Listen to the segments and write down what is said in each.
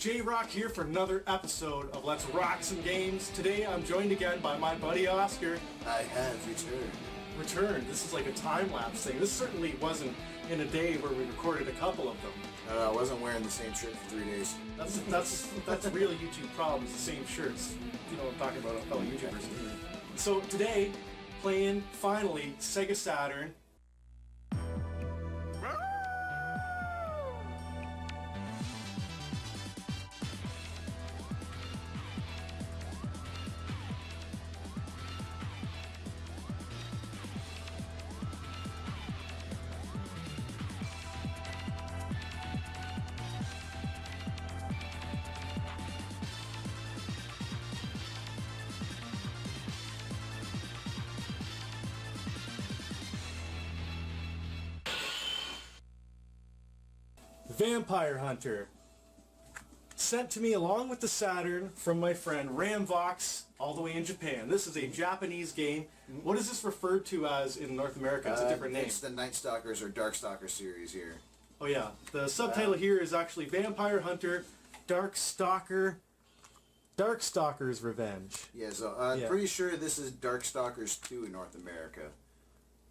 JRock here for another episode of Let's Rock Some Games. Today I'm joined again by my buddy Oscar. I have returned. This is like a time-lapse thing. This certainly wasn't in a day where we recorded a couple of them. I wasn't wearing the same shirt for 3 days. That's real YouTube problems, the same shirts. You know what I'm talking about, fellow YouTubers. So today, playing, finally, SEGA Saturn. Vampire Hunter. Sent to me along with the Saturn from my friend Ramvox, all the way in Japan. This is a Japanese game. What is this referred to as in North America? It's a different name. It's the Night Stalkers or Darkstalker series here. Oh yeah. The subtitle here is actually Vampire Hunter, Darkstalker, Darkstalker's Revenge. Yeah, so I'm pretty sure this is Darkstalkers 2 in North America.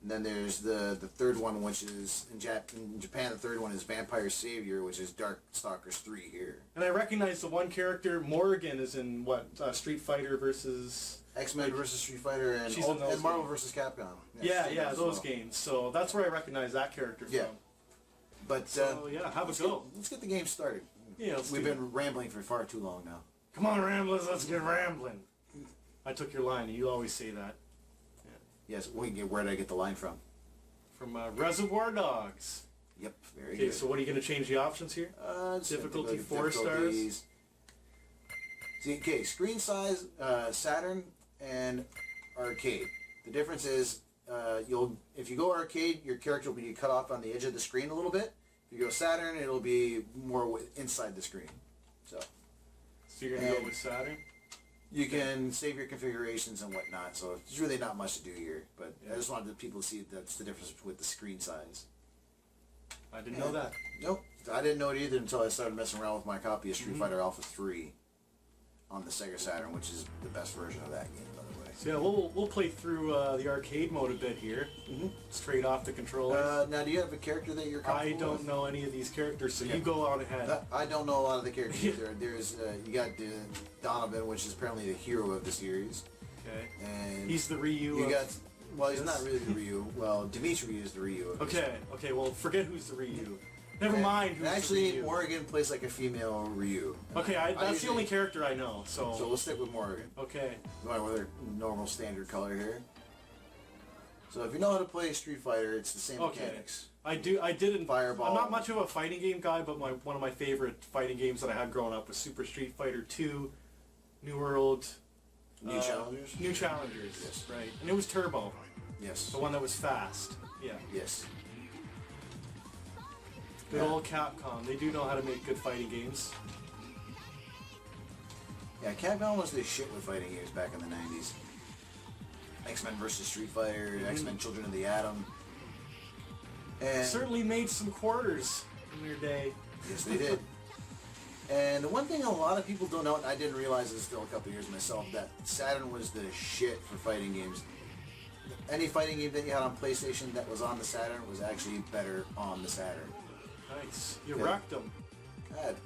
And then there's the third one, which is, in Japan, the third one is Vampire Savior, which is Darkstalkers 3 here. And I recognize the one character, Morrigan, is in, what, Street Fighter versus... X-Men versus Street Fighter and Marvel versus Capcom. Yeah, those games. So that's where I recognize that character from. Yeah. But, so, yeah, have a go. Let's get the game started. Yeah, We've been rambling for far too long now. Come on, ramblers, let's get rambling. I took your line, you always say that. Yes, where did I get the line from? From Reservoir Dogs. Yep, very good. Okay, so what are you going to change the options here? Difficulty 4 stars. See, okay, screen size, Saturn, and arcade. The difference is, if you go arcade, your character will be cut off on the edge of the screen a little bit. If you go Saturn, it'll be more inside the screen. So you're going to go with Saturn? You can save your configurations and whatnot, so there's really not much to do here. But I just wanted people to see that's the difference with the screen size. I didn't know that. Nope, I didn't know it either until I started messing around with my copy of Street Fighter Alpha 3 on the SEGA Saturn, which is the best version of that game, by the way. So yeah, we'll play through the arcade mode a bit here, straight off the controller. Now, do you have a character that you're comfortable I don't with? know any of these characters, so you go on ahead. I don't know a lot of the characters either. There's you got Donovan, which is apparently the hero of the series. Okay. And he's the Ryu. Well, he's not really the Ryu. Well, Dimitri is the Ryu. Okay. Well, forget who's the Ryu. Never mind who's actually, the Ryu. Morrigan plays like a female Ryu. Okay, that's the only character I know. So we'll stick with Morrigan. Okay. Going with her normal standard color here. So if you know how to play Street Fighter, it's the same mechanics. I didn't. Fireball. I'm not much of a fighting game guy, but one of my favorite fighting games that I had growing up was Super Street Fighter 2, New World. New Challengers? New Challengers, yes. Right. And it was Turbo. Yes. The one that was fast. Yeah. Yes. Good old Capcom. They do know how to make good fighting games. Yeah, Capcom was the shit with fighting games back in the 90s. X-Men versus Street Fighter, X-Men Children of the Atom. And certainly made some quarters in their day. Yes, they did. And the one thing a lot of people don't know, and I didn't realize this until a couple years myself, that Saturn was the shit for fighting games. Any fighting game that you had on PlayStation that was on the Saturn was actually better on the Saturn. Nice. You wrecked him.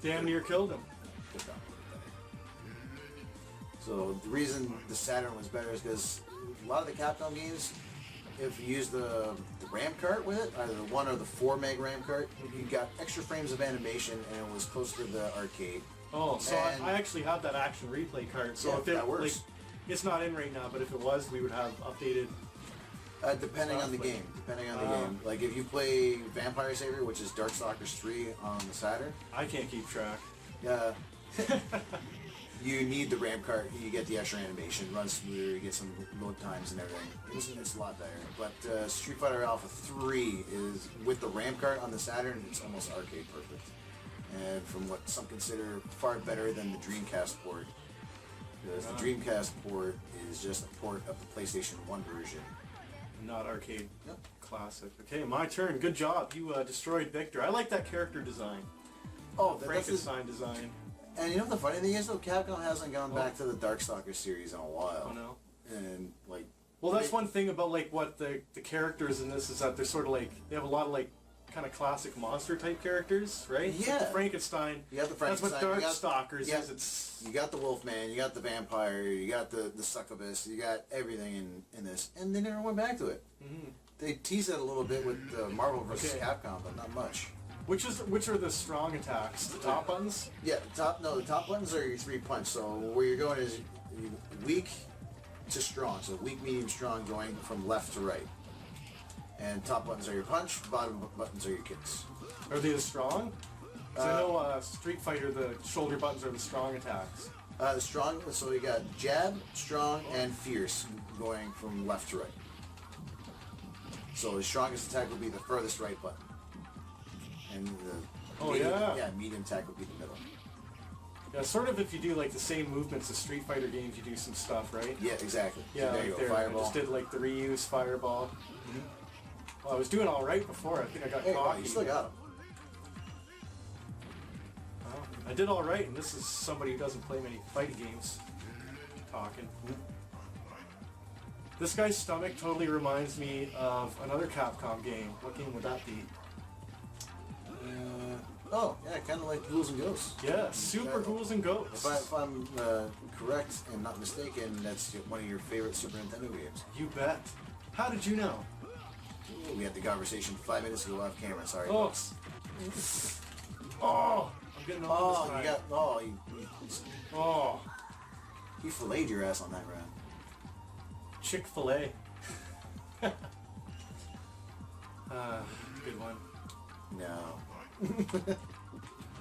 Damn near killed him. So the reason the Saturn was better is because a lot of the Capcom games, if you use the RAM cart with it, either the 1 or the 4 meg RAM cart, you got extra frames of animation and it was close to the arcade. Oh, so I actually have that action replay cart. So if that works. Like, it's not in right now, but if it was, we would have updated. Depending on the game. Like if you play Vampire Savior, which is Darkstalkers 3 on the Saturn. I can't keep track. Yeah. You need the RAM cart, you get the extra animation, runs smoother, you get some load times and everything. It's a lot better. But Street Fighter Alpha 3 is, with the RAM cart on the Saturn, it's almost arcade perfect. And from what some consider far better than the Dreamcast port. Because the Dreamcast port is just a port of the PlayStation 1 version. Not arcade. Yep. Classic. Okay, my turn. Good job. You destroyed Victor. I like that character design. Oh, Frankenstein design. And you know what the funny thing is though? Capcom hasn't gone back to the Darkstalker series in a while. Oh no. And like. Well, that's one thing about like what the characters in this is that they're sort of like they have a lot of like kind of classic monster type characters, right? Yeah. Like the Frankenstein. You got the Frankenstein. That's what Darkstalkers is. It's you got the Wolfman, you got the vampire, you got the succubus, you got everything in this, and they never went back to it. mm-hmm. They teased it a little bit with Marvel vs. Capcom, but not much. Which are the strong attacks? The top buttons? Yeah, the top buttons are your 3-punch. So where you're going is weak to strong. So weak, medium, strong, going from left to right. And top buttons are your punch. Bottom buttons are your kicks. Are they the strong? 'Cause I know Street Fighter, the shoulder buttons are the strong attacks. The strong. So you got jab, strong, and fierce, going from left to right. So the strongest attack would be the furthest right button. And the medium attack would be the middle. Yeah, sort of if you do like the same movements as Street Fighter games, you do some stuff, right? Yeah, exactly. Yeah, so there you like go. there. I Fireball. just did like the reuse fireball. Mm-hmm. Well, I was doing all right before. I think I got cocky. You still got him. Well, I did all right, and this is somebody who doesn't play many fighting games. Talking. This guy's stomach totally reminds me of another Capcom game. What game would that be? Kind of like Ghouls and Ghosts. Yeah, Super Ghouls and Ghosts. If I'm correct and not mistaken, that's one of your favorite Super Nintendo games. You bet. How did you know? We had the conversation 5 minutes ago off camera. Sorry. Oh, folks. I'm getting on this guy. He filleted your ass on that round. Chick-fil-A. Good one. No.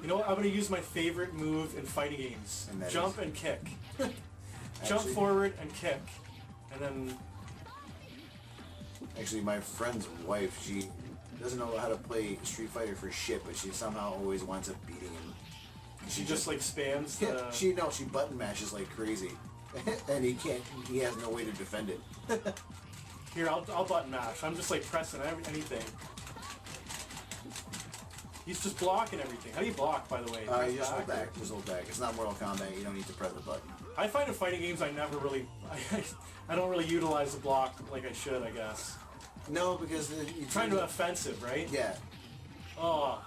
You know what? I'm going to use my favorite move in fighting games. And that Jump is? and kick. Jump forward and kick. And then... Actually, my friend's wife, she doesn't know how to play Street Fighter for shit, but she somehow always winds up beating him. She just like spams the... Yeah, she button mashes like crazy. And he has no way to defend it. Here, I'll button mash. I'm just like pressing anything. He's just blocking everything. How do you block, by the way? You just hold back. Just hold back. It's not Mortal Kombat. You don't need to press the button. I find in fighting games I never really... I don't really utilize the block like I should, I guess. No, because... You're trying to offensive, right? Yeah. Oh.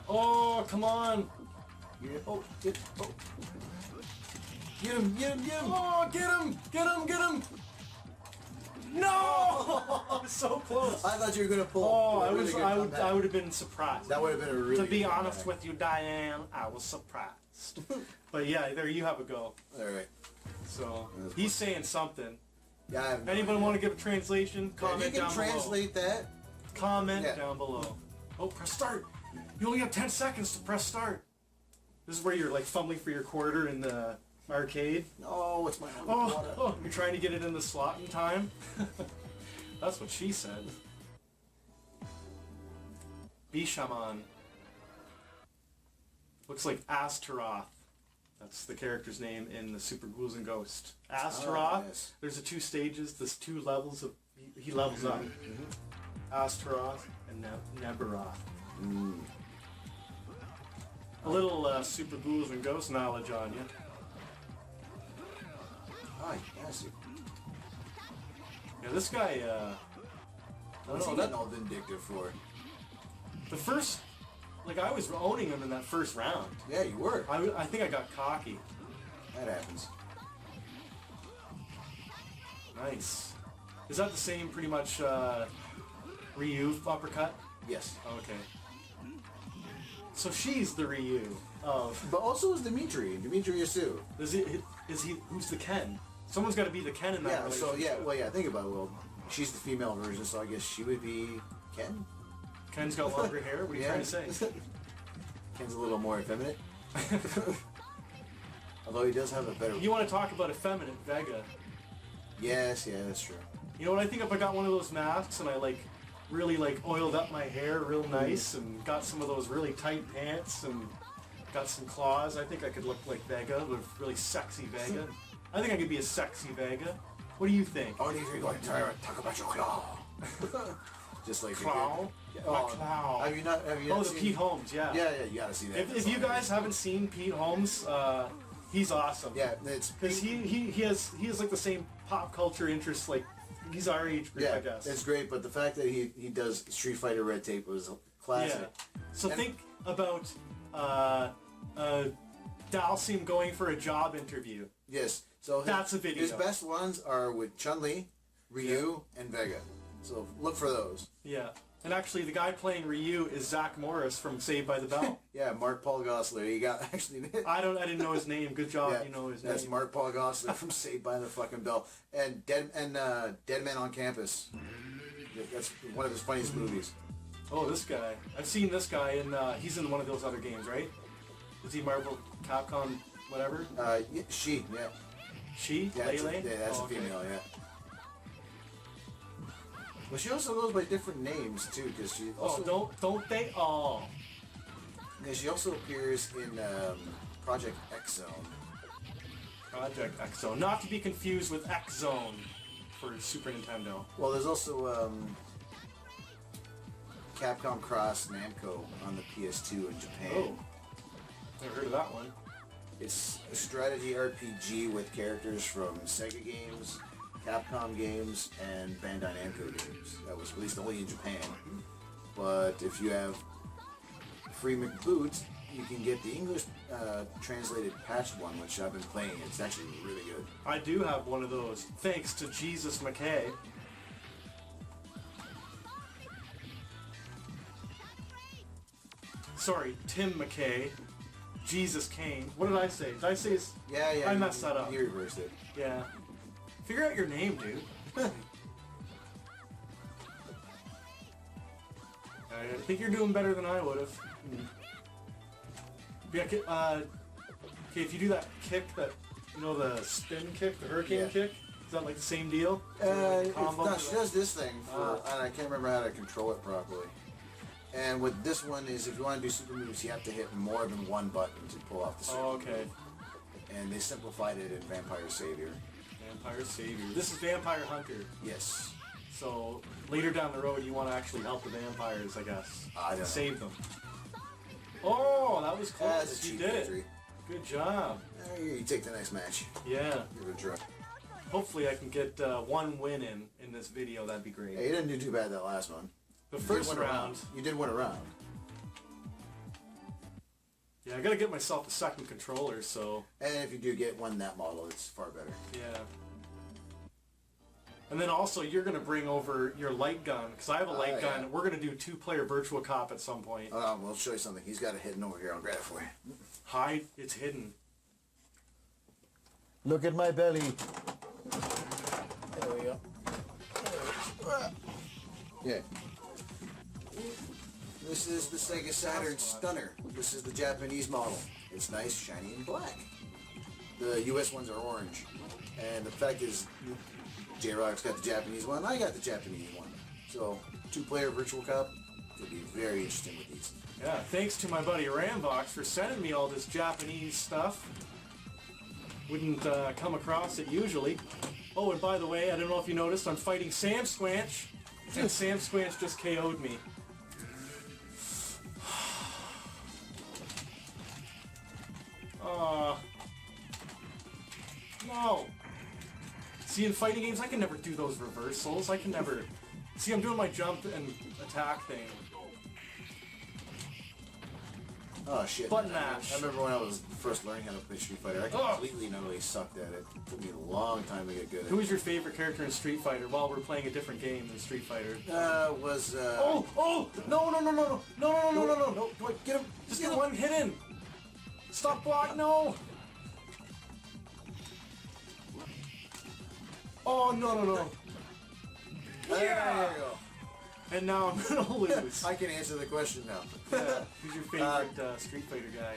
Oh, come on. Get him. Oh. Get him. Oh, get him. No! So close. I thought you were gonna pull. Oh, I would have been surprised. That would have been a really. To be honest with you, Diane, I was surprised. But yeah, there you have a go. All right. So he's saying something. Yeah. I have Anyone want to give a translation? Comment you can down translate below. that. Comment down below. Oh, press start. You only have 10 seconds to press start. This is where you're like fumbling for your quarter in the arcade. No, it's my own Oh, you're trying to get it in the slot in time? That's what she said. Bishamon. Looks like Astaroth. That's the character's name in the Super Ghouls and Ghosts. Astaroth. Yes. There's the 2 stages, there's 2 levels of... He levels up. Astaroth and Neberoth. A little Super Ghouls and Ghosts knowledge on you. Oh, yes. Yeah, this guy, What's he getting all vindictive for? the first, like I was owning him in that first round. Yeah, you were. I think I got cocky. That happens. Nice. Is that the same, pretty much, Ryu uppercut? Yes. Okay. So she's the Ryu of... But also is Dimitri Yasu. Is he, who's the Ken? Someone's got to be the Ken in that relationship. Think about it. Well, she's the female version, so I guess she would be Ken? Ken's got longer hair? What are you trying to say? Ken's a little more effeminate. Although he does have a better... You want to talk about effeminate, Vega. Yes, yeah, that's true. You know what, I think if I got one of those masks and I really oiled up my hair real nice and got some of those really tight pants and got some claws, I think I could look like Vega, with really sexy Vega. I think I could be a sexy Vega. What do you think? Oh, you're going to talk about your claw. just like Clown? Clown. Have you not? Have you? Oh, not the seen, Pete Holmes, yeah. Yeah, you gotta see that. If you guys haven't seen Pete Holmes, he's awesome. Yeah, it's Because he has like the same pop culture interests, like he's our age group, I guess. it's great. But the fact that he does Street Fighter Red Tape was classic. Yeah. So think about Dalsim going for a job interview. Yes. So That's a video. His best ones are with Chun-Li, Ryu, and Vega. So look for those. Yeah. And actually, the guy playing Ryu is Zach Morris from Saved by the Bell. Yeah, Mark Paul Gosselaar. You got actually. I didn't know his name. Good job, you know his name. That's Mark Paul Gosselaar from Saved by the fucking Bell and Dead Man on Campus. That's one of his funniest movies. Oh, this guy. I've seen this guy, and he's in one of those other games, right? Is he Marvel, Capcom, whatever? She. She? Yeah, Lele? that's a female. Yeah. Well, she also goes by different names too, because she also. Oh, don't they all? Yeah, she also appears in Project X Zone. Project X Zone. Not to be confused with X Zone for Super Nintendo. Well, there's also Capcom Cross Namco on the PS2 in Japan. Oh. Never heard of that one. It's a strategy RPG with characters from SEGA games, Capcom games, and Bandai Namco games. That was released only in Japan. But if you have free McBoot, you can get the English translated patched one, which I've been playing. It's actually really good. I do have one of those, thanks to Jesus McKay. Sorry, Tim McKay. Jesus Kane. What did I say? Did I say? Yeah. I messed that up. You reversed it. Yeah. Figure out your name, dude. I think you're doing better than I would have. Yeah, okay, if you do that kick, the spin kick, the hurricane kick, is that like the same deal? She does this thing, and I can't remember how to control it properly. And with this one is, if you want to do super moves, you have to hit more than one button to pull off the super okay. move. And they simplified it in Vampire Savior. Vampire Savior. This is Vampire Hunter. Yes. So later down the road, you want to actually help the vampires, I guess. I don't save them. Oh, that was close. That's a You cheap did victory. it. Good job. You take the next match. Yeah. Give it a try. Hopefully I can get one win in this video. That'd be great. Hey, you didn't do too bad that last one. The first round. You did win a round. Yeah, I gotta get myself a second controller, so... And if you do get one that model, it's far better. Yeah. And then also, you're gonna bring over your light gun, because I have a light gun. Yeah. We're gonna do 2-player virtual cop at some point. We'll show you something. He's got it hidden over here. I'll grab it for you. Hide, it's hidden. Look at my belly. There we go. Yeah. This is the SEGA Saturn Stunner. This is the Japanese model. It's nice, shiny, and black. The US ones are orange. And the fact is, JRock's got the Japanese one, I got the Japanese one. So, 2-player virtual cop could be very interesting with these. Yeah, thanks to my buddy Rambox for sending me all this Japanese stuff. Wouldn't come across it usually. Oh, and by the way, I don't know if you noticed, I'm fighting Sam Squanch, and Sam Squanch just KO'd me. No. See, in fighting games, I can never do those reversals. I can never... See, I'm doing my jump and attack thing. Oh shit. Button mash. I remember when I was first learning how to play Street Fighter, I completely utterly sucked at it. It took me a long time to get good at it. Who was your favorite character in Street Fighter while we're playing a different game than Street Fighter? Oh! No! Wait, get him! Just get one hit in! Stop block, no! Oh, no. Yeah! There you go. And now I'm gonna lose. I can answer the question now. Yeah. Who's your favorite Street Fighter guy?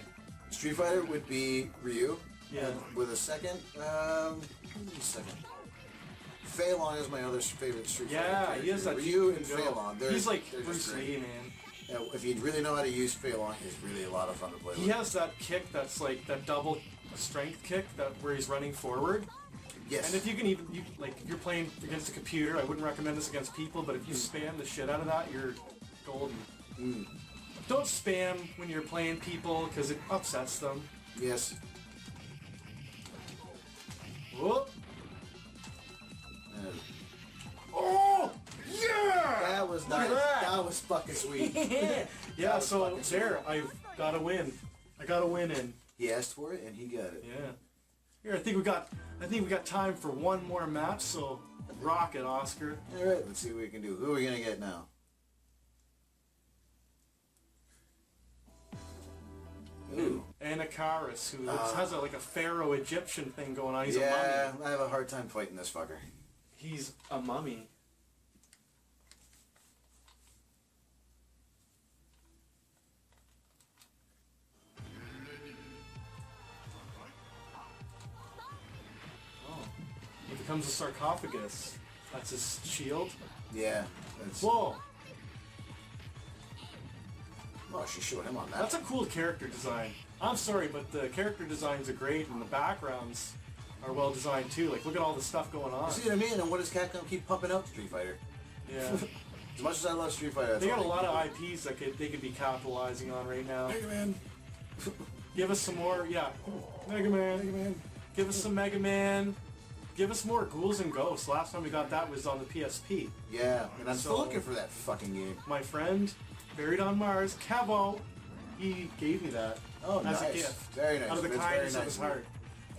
Street Fighter would be Ryu. Yeah. With a second, Fei Long is my other favorite Street Fighter character. He is that Ryu and Fei Long. He's like Bruce Lee, man. Yeah, if you really know how to use Fei Long, he's really a lot of fun to play with. He has that kick that's like that double strength kick where he's running forward. Yes. And if you can even, like, if you're playing against a computer, I wouldn't recommend this against people, but if you spam the shit out of that, you're golden. Don't spam when you're playing people, because it upsets them. Yes. Whoop. Oh! Yeah! That was nice. That was fucking sweet. Yeah, so there, I've got a win. I got a win in. He asked for it and he got it. Yeah. Here, I think we got time for one more match, so rock it, Oscar. Alright, let's see what we can do. Who are we gonna get now? Ooh. Anakaris, who has like a pharaoh Egyptian thing going on. He's a mummy. Yeah, I have a hard time fighting this fucker. He's a mummy. Oh. He becomes a sarcophagus. That's his shield. Yeah. That's... Whoa! Oh, she showed him on that. That's a cool character design. I'm sorry, but the character designs are great, and the backgrounds are well designed too. Like, look at all the stuff going on. You see what I mean? And what does Capcom keep pumping out? Street Fighter. Yeah. As much as I love Street Fighter, that's They got all a lot of IPs that they could be capitalizing on right now. Mega Man. Give us some more, yeah. Mega Man. Mega Man. Give us some Mega Man. Give us more Ghouls and Ghosts. Last time we got that was on the PSP. Yeah, and I'm still So- looking for that fucking game. My friend, buried on Mars, Cavo, he gave me that Oh, as nice. a gift. Very nice. Out of the That's kindness very of his nice. heart.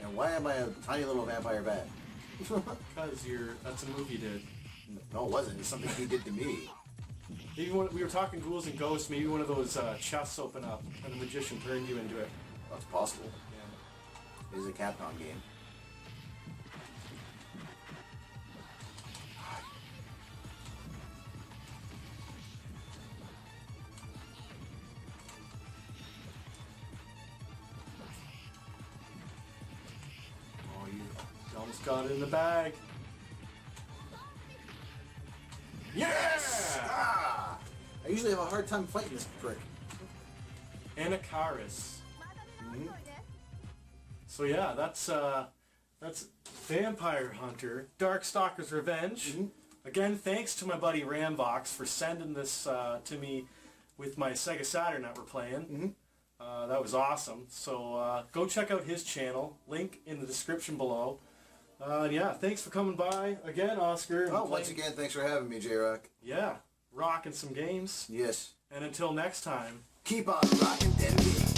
And why am I a tiny little vampire bat? Because that's a move you did. No, it wasn't. It's something he did to me. Maybe when we were talking Ghouls and Ghosts, maybe one of those chests open up and the magician turned you into it. That's possible. Yeah. It is a Capcom game. Oh, you almost got it in the bag. Yes! Ah! I usually have a hard time fighting this prick. Anakaris. So yeah, that's Vampire Hunter, Darkstalker's Revenge. Again, thanks to my buddy Ramvox for sending this to me with my Sega Saturn that we're playing. That was awesome. So go check out his channel. Link in the description below. Yeah, thanks for coming by again, Oscar. Oh, once again, thanks for having me, JRock. Yeah, rocking some games. Yes. And until next time. Keep on rocking them games.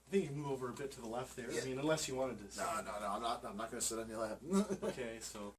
I think you can move over a bit to the left there. Yeah. I mean, unless you wanted to. No, I'm not going to sit on your lap. Okay, so.